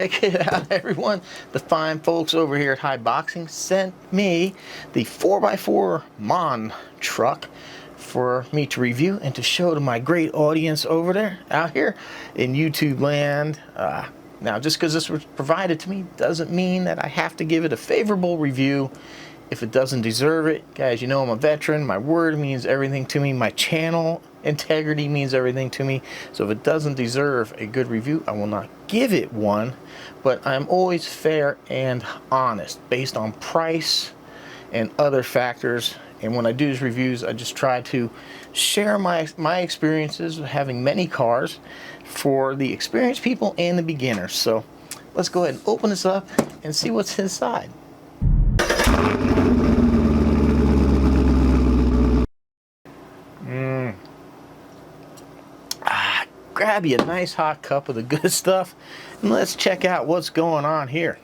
Check it out, everyone. The fine folks over here at haiboxing sent me the 4x4 MAIN truck for me to review and to show to my great audience over there, out here in YouTube land. Now, just because this was provided to me doesn't mean that I have to give it a favorable review if it doesn't deserve it. Guys, you know I'm a veteran. My word means everything to me. My channel integrity means everything to me. So if it doesn't deserve a good review, I will not give it one. But I'm always fair and honest based on price and other factors. And when I do these reviews, I just try to share my experiences of having many cars for the experienced people and the beginners. So let's go ahead and open this up and see what's inside. Grab you a nice hot cup of the good stuff and let's check out what's going on here.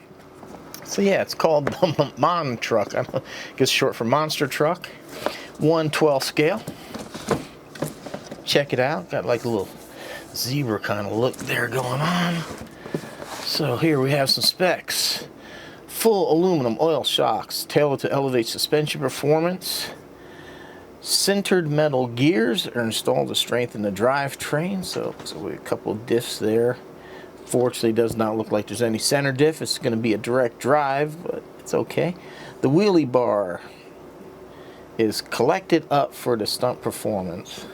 So yeah, it's called the MAIN truck. I guess short for monster truck. 1/12 scale. Check it out. Got like a little zebra kind of look there going on. So here we have some specs. Full aluminum oil shocks, tailored to elevate suspension performance. Sintered metal gears are installed to strengthen the drivetrain. So we have a couple of diffs there. Fortunately, it does not look like there's any center diff. It's going to be a direct drive, but it's okay. The wheelie bar is collected up for the stunt performance.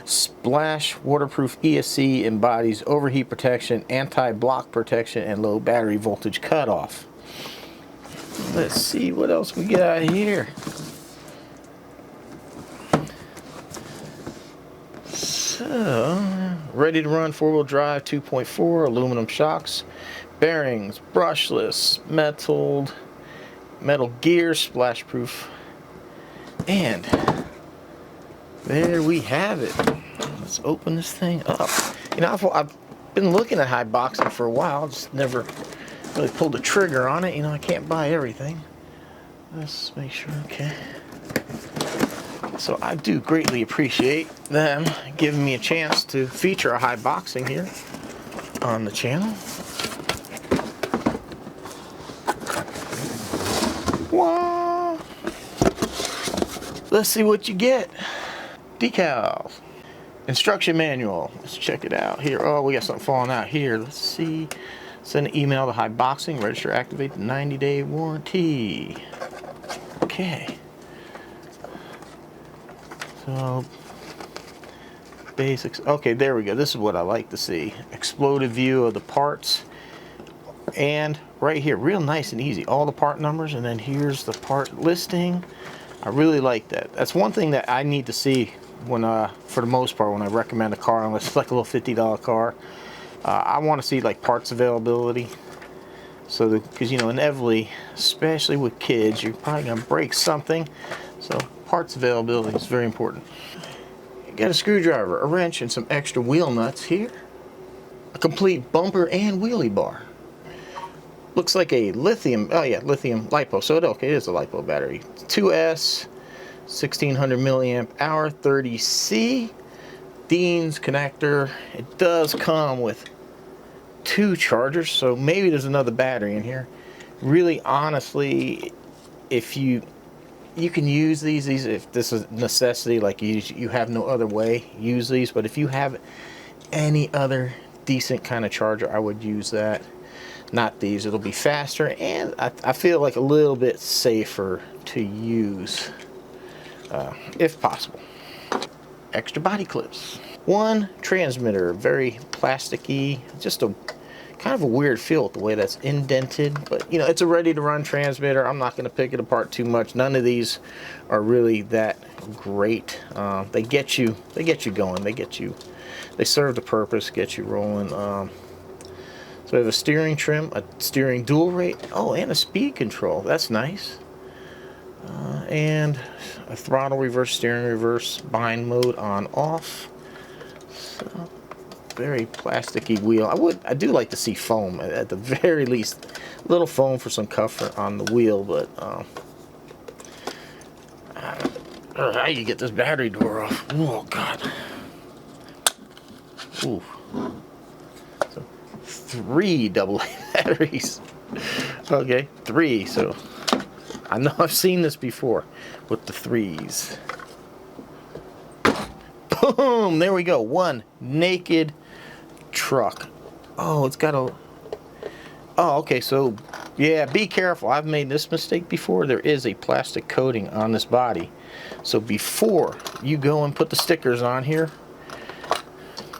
Splash waterproof ESC embodies overheat protection, anti-block protection, and low battery voltage cutoff. Let's see what else we got here. So, ready to run four-wheel drive 2.4 aluminum shocks, bearings, brushless, metal gears, splash proof, and there we have it. Let's open this thing up. You know, I've been looking at haiboxing for a while, just never really pulled the trigger on it. You know, I can't buy everything. Let's make sure, okay. So I do greatly appreciate them giving me a chance to feature a haiboxing here on the channel. Wow. Let's see what you get. Decals. Instruction manual. Let's check it out here. Oh, we got something falling out here. Let's see. Send an email to haiboxing. Register, activate the 90-day warranty. Okay. So, basics. Okay, there we go. This is what I like to see. Exploded view of the parts. And right here, real nice and easy. All the part numbers, and then here's the part listing. I really like that. That's one thing that I need to see when, for the most part, when I recommend a car, unless it's like a little $50 car. I want to see like parts availability. So, because you know, inevitably, especially with kids, you're probably gonna break something. So, parts availability is very important. You got a screwdriver, a wrench, and some extra wheel nuts here. A complete bumper and wheelie bar. Looks like a lithium, oh yeah, lithium LiPo. So it is a LiPo battery. 2S, 1600 milliamp hour, 30C. Dean's connector. It does come with 2 chargers, so maybe there's another battery in here. Really, honestly, if you can use these if this is necessity, like you have no other way, use these. But if you have any other decent kind of charger, I would use that, not these. It'll be faster, and I feel like a little bit safer to use, if possible. Extra body clips. One transmitter, very plasticky, just a kind of a weird feel with the way that's indented, but you know, it's a ready to run transmitter. I'm not going to pick it apart too much. None of these are really that great. They get you going. They serve the purpose, get you rolling. So we have a steering trim, a steering dual rate, oh, and a speed control. That's nice. And a throttle, reverse steering, reverse bind mode on off. So, very plasticky wheel. I do like to see foam at the very least, a little foam for some comfort on the wheel. But I don't know how you get this battery door off. Oh God. Ooh. So 3 AA batteries. Okay, 3. So I know I've seen this before with the 3s. Boom! There we go. One naked truck. Oh, it's got a... Oh, okay, so yeah, be careful. I've made this mistake before. There is a plastic coating on this body. So before you go and put the stickers on here,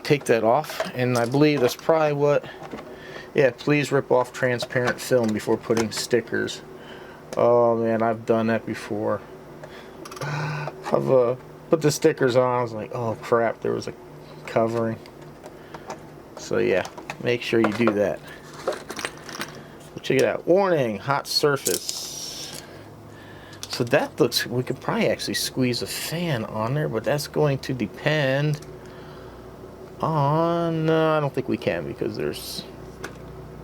take that off. And I believe that's probably what... Yeah, please rip off transparent film before putting stickers. Oh man, I've done that before. I've put the stickers on. I was like, oh crap, there was a covering. So yeah, make sure you do that. Check it out. Warning, hot surface. So that looks, we could probably actually squeeze a fan on there, but that's going to depend on, I don't think we can, because there's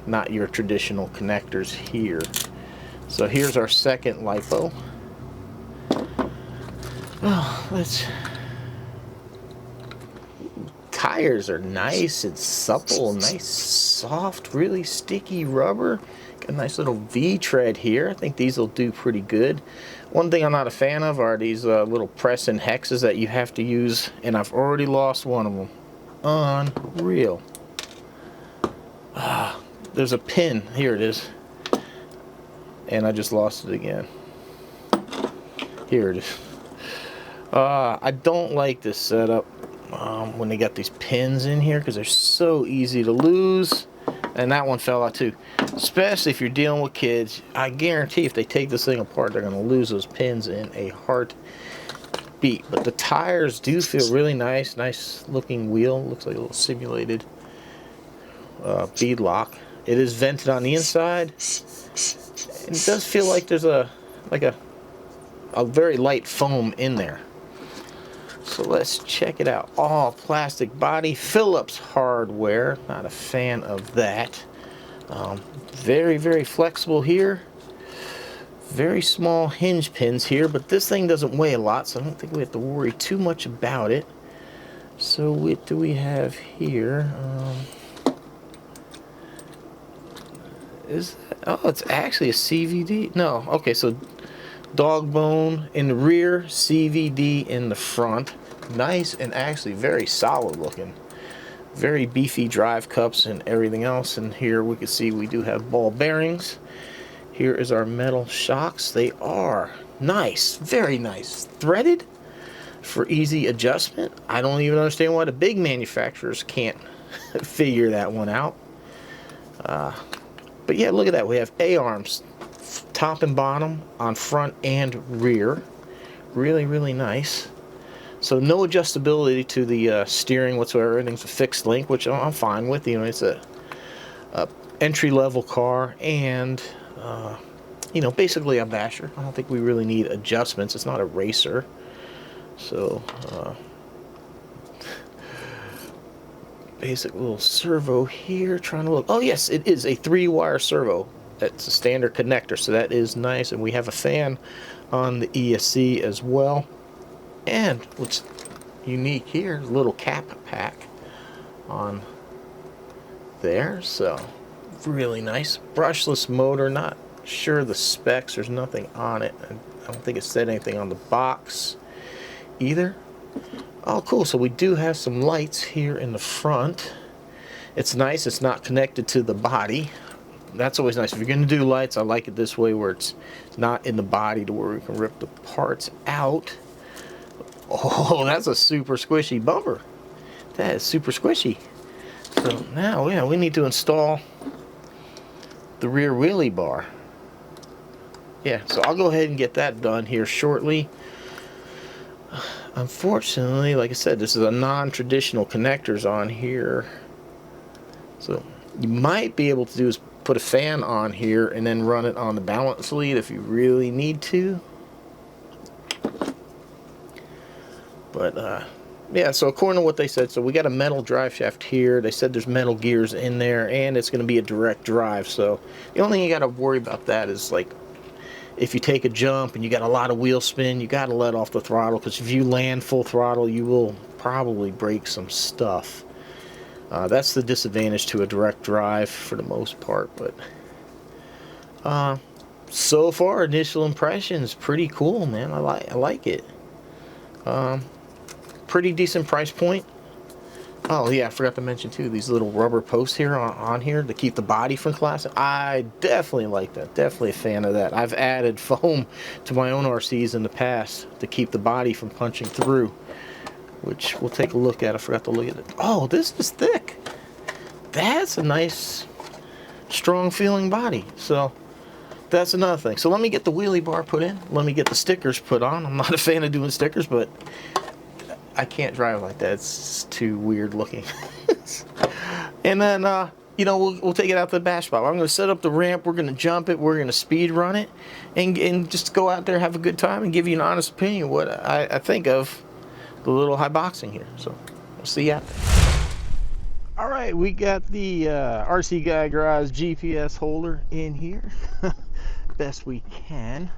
not your traditional connectors here. So here's our second LiPo. Oh, let's... Tires are nice and supple, nice soft, really sticky rubber. Got a nice little V-tread here. I think these will do pretty good. One thing I'm not a fan of are these little press-in hexes that you have to use, and I've already lost one of them. Unreal. There's a pin. Here it is. And I just lost it again. Here it is. I don't like this setup when they got these pins in here, because they're so easy to lose. And that one fell out too. Especially if you're dealing with kids. I guarantee if they take this thing apart, they're going to lose those pins in a heartbeat. But the tires do feel really nice. Nice looking wheel. Looks like a little simulated bead lock. It is vented on the inside. It does feel like there's a very light foam in there. So let's check it out. All plastic body, Phillips hardware. Not a fan of that. Very, very flexible here. Very small hinge pins here, but this thing doesn't weigh a lot, so I don't think we have to worry too much about it. So what do we have here? Oh, it's actually a CVD. No, okay, so dog bone in the rear, CVD in the front. Nice and actually very solid looking. Very beefy drive cups and everything else. And here we can see we do have ball bearings. Here is our metal shocks. They are nice, very nice. Threaded for easy adjustment. I don't even understand why the big manufacturers can't figure that one out. But yeah, look at that. We have A-arms, top and bottom, on front and rear. Really, really nice. So no adjustability to the steering whatsoever. Everything's a fixed link, which I'm fine with. You know, it's a entry-level car, and you know, basically a basher. I don't think we really need adjustments. It's not a racer. So basic little servo here. Trying to look. Oh yes, it is a 3-wire servo. That's a standard connector, so that is nice. And we have a fan on the ESC as well. And what's unique here is a little cap pack on there. So really nice. Brushless motor. Not sure the specs. There's nothing on it. I don't think it said anything on the box either. Oh, cool. So we do have some lights here in the front. It's nice. It's not connected to the body. That's always nice. If you're going to do lights, I like it this way where it's not in the body to where we can rip the parts out. Oh, that's a super squishy bumper. That is super squishy. So now, yeah, we need to install the rear wheelie bar. Yeah, so I'll go ahead and get that done here shortly. Unfortunately, like I said, this is a non-traditional connectors on here. So you might be able to do is put a fan on here and then run it on the balance lead if you really need to. But yeah, so according to what they said, so we got a metal drive shaft here. They said there's metal gears in there, and it's going to be a direct drive. So the only thing you got to worry about that is, like, if you take a jump and you got a lot of wheel spin, you got to let off the throttle, because if you land full throttle, you will probably break some stuff. That's the disadvantage to a direct drive for the most part, but so far initial impressions pretty cool, man. I like it. Pretty decent price point. Oh yeah, I forgot to mention too, these little rubber posts here on here to keep the body from collapsing. I definitely like that. Definitely a fan of that. I've added foam to my own RCs in the past to keep the body from punching through, which we'll take a look at. I forgot to look at it. Oh, this is thick. That's a nice, strong feeling body. So that's another thing. So let me get the wheelie bar put in. Let me get the stickers put on. I'm not a fan of doing stickers, but I can't drive like that. It's too weird looking. And then, you know, we'll take it out to the bash spot. I'm going to set up the ramp. We're going to jump it. We're going to speed run it. And just go out there, have a good time, and give you an honest opinion of what I think of the little haiboxing here. So we'll see you out there. All right, we got the RC Guy Garage GPS holder in here. Best we can.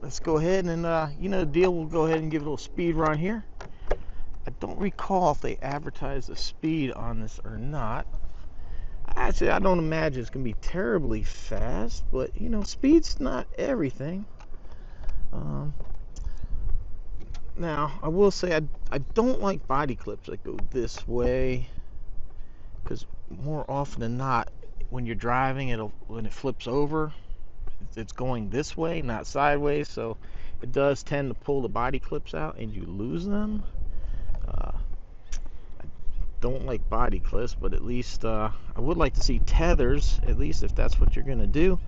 Let's go ahead and, you know the deal, we'll go ahead and give it a little speed run here. I don't recall if they advertise the speed on this or not. Actually, I don't imagine it's going to be terribly fast, but, you know, speed's not everything. Now, I will say I don't like body clips that go this way, because more often than not, when you're driving, when it flips over, it's going this way, not sideways, so it does tend to pull the body clips out and you lose them. I don't like body clips, but at least I would like to see tethers, at least if that's what you're going to do.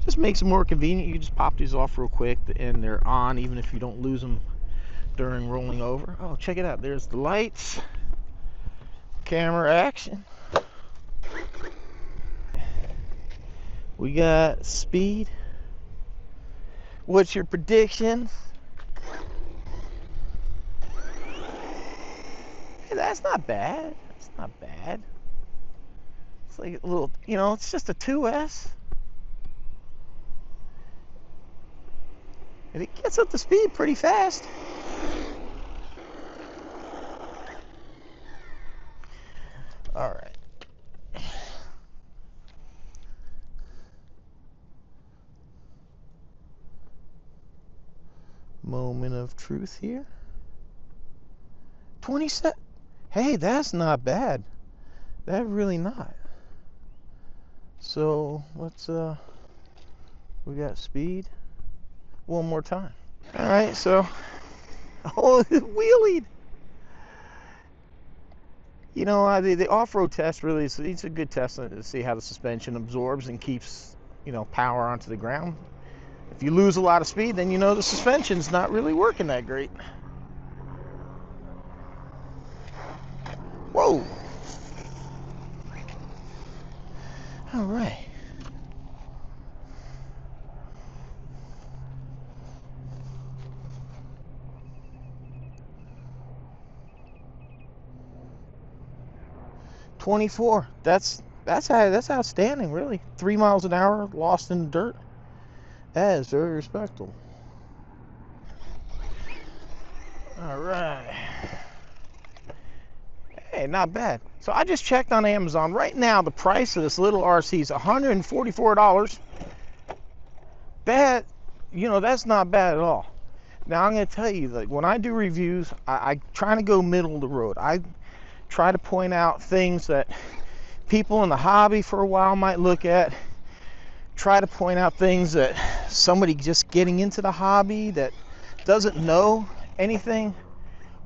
Just makes it more convenient. You can just pop these off real quick and they're on, even if you don't lose them during rolling over. Oh, check it out. There's the lights. Camera action. We got speed. What's your prediction? Hey, that's not bad. That's not bad. It's like a little, you know, it's just a 2S. And it gets up to speed pretty fast. All right. Moment of truth here. 27. Hey, that's not bad. That really not. So let's we got speed one more time. All right, so oh, wheelied. You know, the off-road test really is, it's a good test to see how the suspension absorbs and keeps, you know, power onto the ground. If you lose a lot of speed, then you know the suspension's not really working that great. Whoa! All right. .24. That's outstanding, really. 3 miles an hour lost in the dirt. That is very respectable. All right. Hey, not bad. So I just checked on Amazon. Right now, the price of this little RC is $144. Bad, you know, that's not bad at all. Now, I'm going to tell you, like, when I do reviews, I try to go middle of the road. I try to point out things that people in the hobby for a while might look at. Try to point out things that somebody just getting into the hobby that doesn't know anything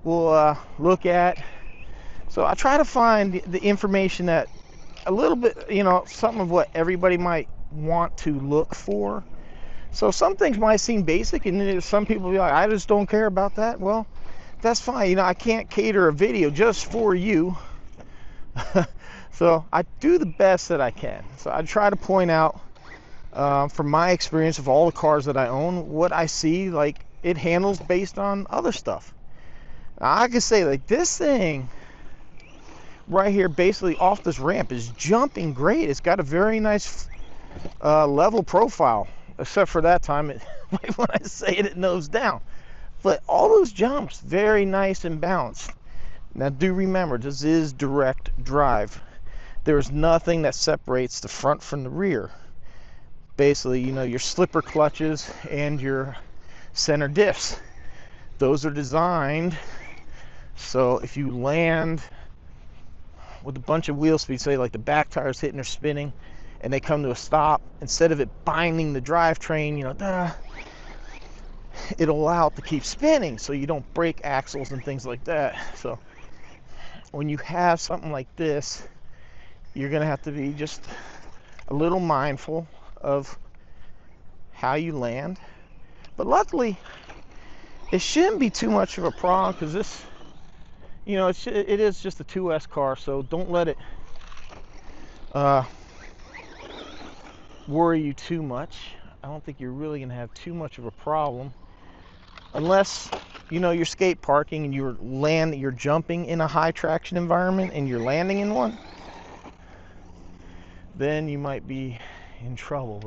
will look at. So I try to find the information that a little bit, you know, something of what everybody might want to look for. So some things might seem basic, and some people be like, I just don't care about that. Well, that's fine. You know, I can't cater a video just for you. So I do the best that I can. So I try to point out, from my experience of all the cars that I own, what I see, like, it handles based on other stuff. Now, I can say, like, this thing right here, basically off this ramp, is jumping great. It's got a very nice level profile, except for that time, when I say it, it nose down. But all those jumps, very nice and balanced. Now do remember, this is direct drive. There's nothing that separates the front from the rear. Basically, you know, your slipper clutches and your center diffs. Those are designed so if you land with a bunch of wheel speed, say like the back tires hitting or spinning, and they come to a stop, instead of it binding the drivetrain, you know, it'll allow it to keep spinning so you don't break axles and things like that. So when you have something like this, you're gonna have to be just a little mindful of how you land. But luckily, it shouldn't be too much of a problem, because this, you know, it is just a 2S car, so don't let it worry you too much. I don't think you're really gonna have too much of a problem, unless, you know, you're skate parking and you're jumping in a high traction environment and you're landing in one. Then you might be in trouble.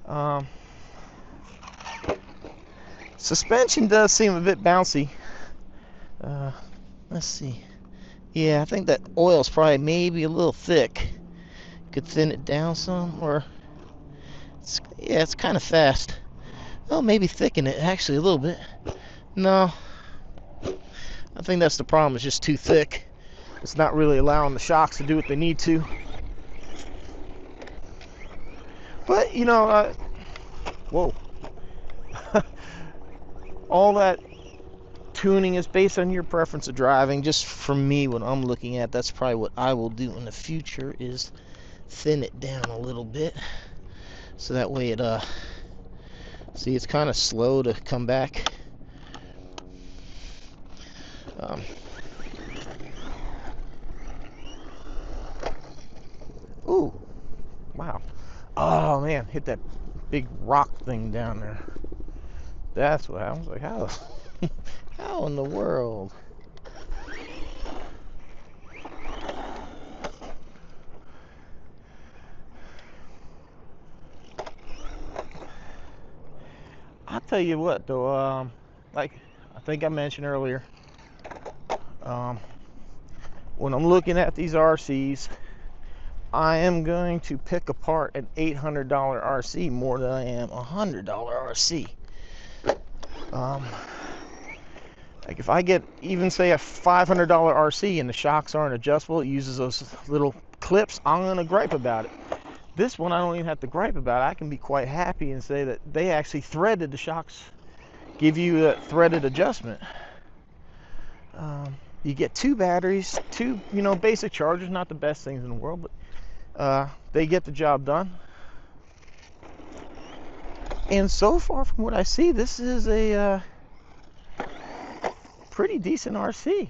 But suspension does seem a bit bouncy. Let's see. Yeah, I think that oil's probably maybe a little thick. Could thin it down some, or it's kind of fast. Oh, maybe thicken it actually a little bit. No, I think that's the problem. It's just too thick. It's not really allowing the shocks to do what they need to. But you know, whoa. All that tuning is based on your preference of driving. Just for me, what I'm looking at, that's probably what I will do in the future, is thin it down a little bit, so that way it see, it's kind of slow to come back. Ooh, wow. Oh man, hit that big rock thing down there. That's what I was like, how how in the world? I'll tell you what though, like I think I mentioned earlier, when I'm looking at these RCs, I am going to pick apart an $800 RC more than I am a $100 RC. Like if I get even say a $500 RC and the shocks aren't adjustable, it uses those little clips, I'm gonna gripe about it. This one I don't even have to gripe about it. I can be quite happy and say that they actually threaded the shocks, give you a threaded adjustment. You get 2 batteries, 2, you know, basic chargers, not the best things in the world, but they get the job done. And so far from what I see, this is a pretty decent RC. A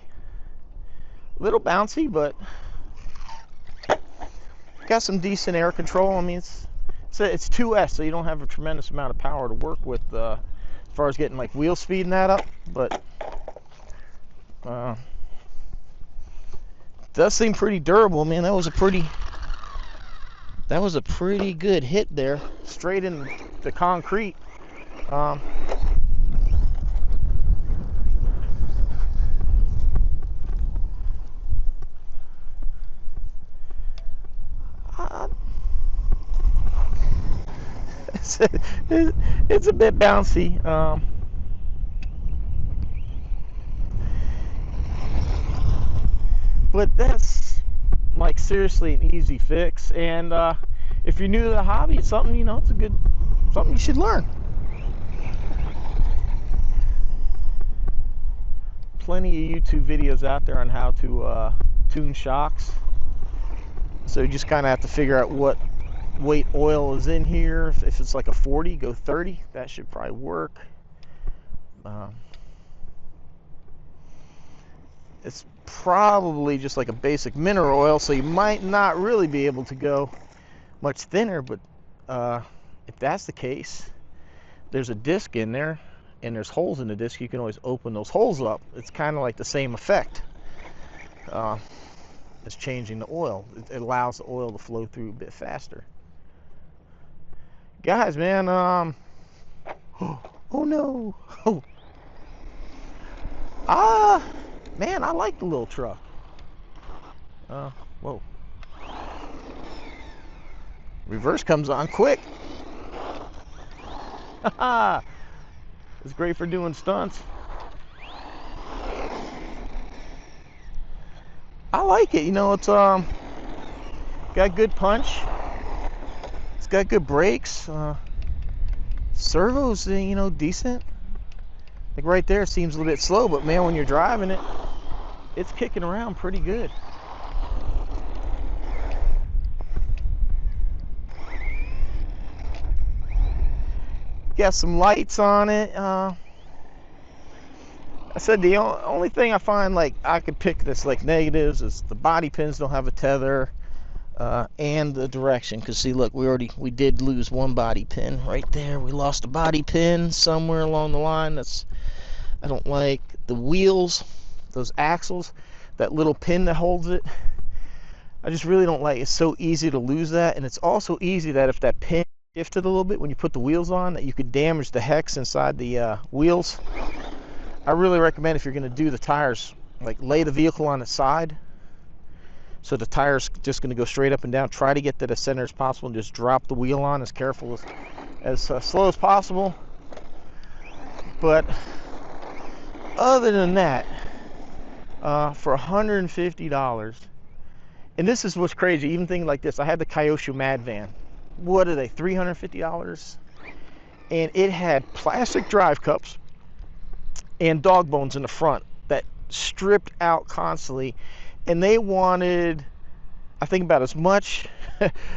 little bouncy, but got some decent air control. I mean, it's 2S, so you don't have a tremendous amount of power to work with as far as getting like wheel speed and that up, but does seem pretty durable. Man, that was a pretty good hit there, straight in the concrete. It's a bit bouncy. But that's like seriously an easy fix, and if you're new to the hobby, it's something, you know, it's something you should learn. Plenty of YouTube videos out there on how to tune shocks, so you just kind of have to figure out what weight oil is in here. If it's like a 40, go 30. That should probably work. It's probably just like a basic mineral oil, so you might not really be able to go much thinner, but if that's the case, there's a disc in there and there's holes in the disc. You can always open those holes up. It's kind of like the same effect as changing the oil. It allows the oil to flow through a bit faster. Guys, man, oh no. Man, I like the little truck. Whoa. Reverse comes on quick. Haha. It's great for doing stunts. I like it. You know, it's got good punch. It's got good brakes. Servo's, you know, decent. Like right there, it seems a little bit slow, but man, when you're driving it, it's kicking around pretty good. Got some lights on it. I said the only thing I find like I could pick this like negatives is the body pins don't have a tether, and the direction. Because see, look, we did lose one body pin right there. We lost a body pin somewhere along the line. I don't like the wheels, those axles, that little pin that holds it. I just really don't like it. It's so easy to lose that, and it's also easy that if that pin shifted a little bit when you put the wheels on, that you could damage the hex inside the wheels. I really recommend, if you're going to do the tires, like lay the vehicle on its side, so the tire's just going to go straight up and down. Try to get to the center as possible and just drop the wheel on as careful as slow as possible. But other than that, for $150, and this is what's crazy, even things like this, I had the Kyosho Mad Van. What are they, $350? And it had plastic drive cups and dog bones in the front that stripped out constantly, and they wanted, I think, about as much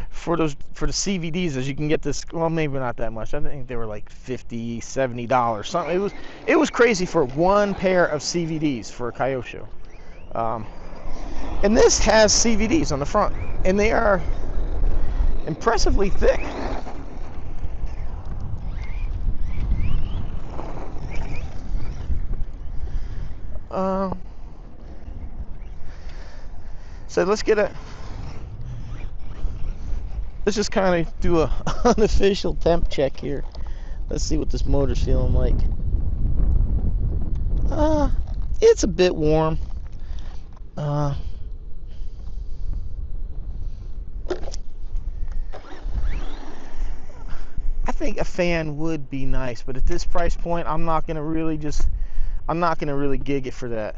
for the CVDs as you can get this. Well, maybe not that much. I think they were like $50, $70, something. It was crazy for one pair of CVDs for a Kyosho. And this has CVDs on the front, and they are impressively thick. So let's just kind of do a unofficial temp check here. Let's see what this motor's feeling like. It's a bit warm. I think a fan would be nice, but at this price point, I'm not gonna really gig it for that.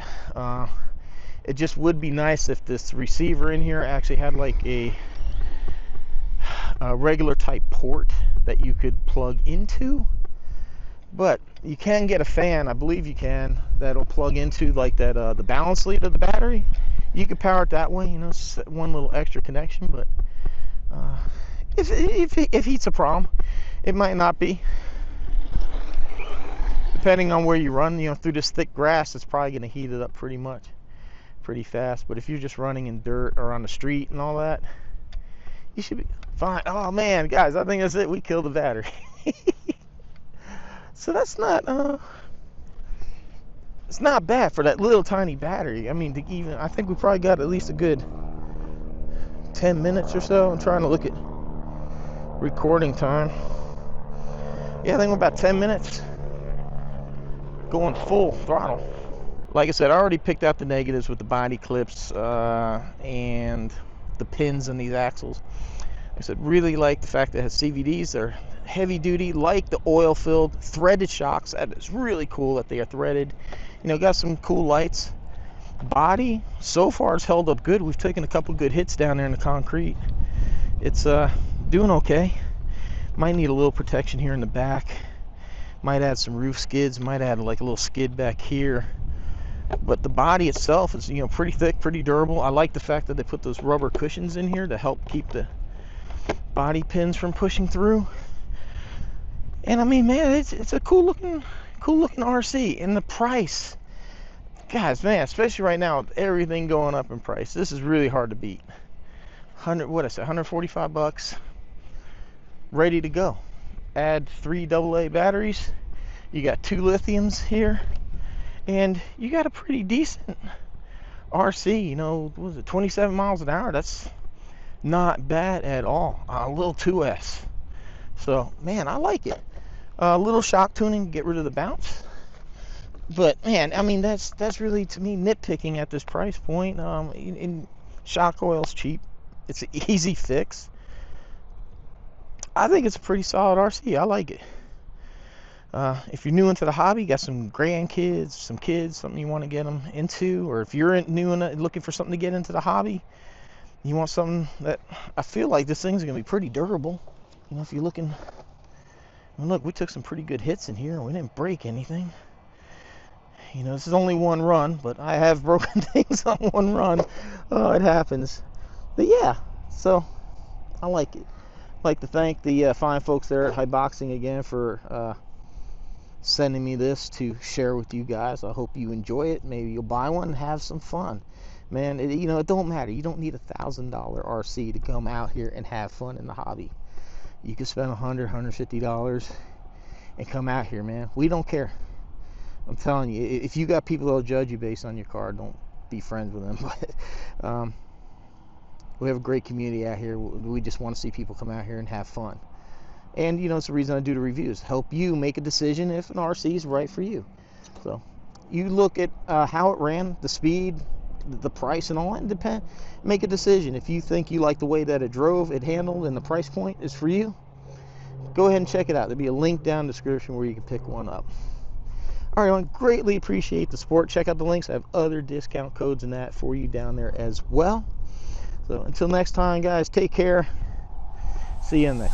It just would be nice if this receiver in here actually had like a regular type port that you could plug into. But you can get a fan, I believe you can, that'll plug into like that the balance lead of the battery. You could power it that way, you know, it's one little extra connection. But if heat's a problem, it might not be. Depending on where you run, you know, through this thick grass, it's probably going to heat it up pretty fast. But if you're just running in dirt or on the street and all that, you should be fine. Oh man, guys, I think that's it. We killed the battery. So that's not it's not bad for that little tiny battery. I mean, I think we probably got at least a good 10 minutes or so. I'm trying to look at recording time. Yeah, I think we're about 10 minutes going full throttle. Like I said, I already picked out the negatives with the body clips and the pins in these axles. I said, really like the fact that it has CVDs. They're heavy duty, like the oil filled threaded shocks. That is really cool that they are threaded. You know, got some cool lights. Body so far has held up good. We've taken a couple good hits down there in the concrete. It's doing okay. Might need a little protection here in the back. Might add some roof skids. Might add like a little skid back here. But the body itself is, you know, pretty thick, pretty durable. I like the fact that they put those rubber cushions in here to help keep the body pins from pushing through. And I mean, man, it's a cool looking RC. And the price, guys, man, especially right now with everything going up in price, this is really hard to beat. 145 bucks, ready to go. Add 3 AA batteries. You got 2 lithiums here, and you got a pretty decent RC. You know, what was it, 27 miles an hour? That's not bad at all. A little 2S. So, man, I like it. A little shock tuning to get rid of the bounce. But man, I mean, that's really, to me, nitpicking at this price point. In shock oil's cheap. It's an easy fix. I think it's a pretty solid RC. I like it. If you're new into the hobby, got some grandkids, some kids, something you want to get them into, or if you're new and looking for something to get into the hobby, you want something that, I feel like this thing's gonna be pretty durable. You know, if you're looking, well, look, we took some pretty good hits in here and we didn't break anything. You know, this is only one run, but I have broken things on one run. Oh, it happens. But yeah, so I like it. I'd like to thank the fine folks there at haiboxing again for sending me this to share with you guys. I hope you enjoy it. Maybe you'll buy one and have some fun. Man, you know, it don't matter. You don't need $1,000 RC to come out here and have fun in the hobby. You can spend $100, $150 and come out here, man. We don't care. I'm telling you, if you got people that'll judge you based on your car, don't be friends with them. But we have a great community out here. We just want to see people come out here and have fun. And you know, it's the reason I do the reviews, help you make a decision if an RC is right for you. So you look at how it ran, the speed, the price, and all that. Make a decision. If you think you like the way that it drove, it handled, and the price point is for you, go ahead and check it out. There'll be a link down in the description where you can pick one up. All right, I greatly appreciate the support. Check out the links. I have other discount codes and that for you down there as well. So until next time, guys, take care. See you in there.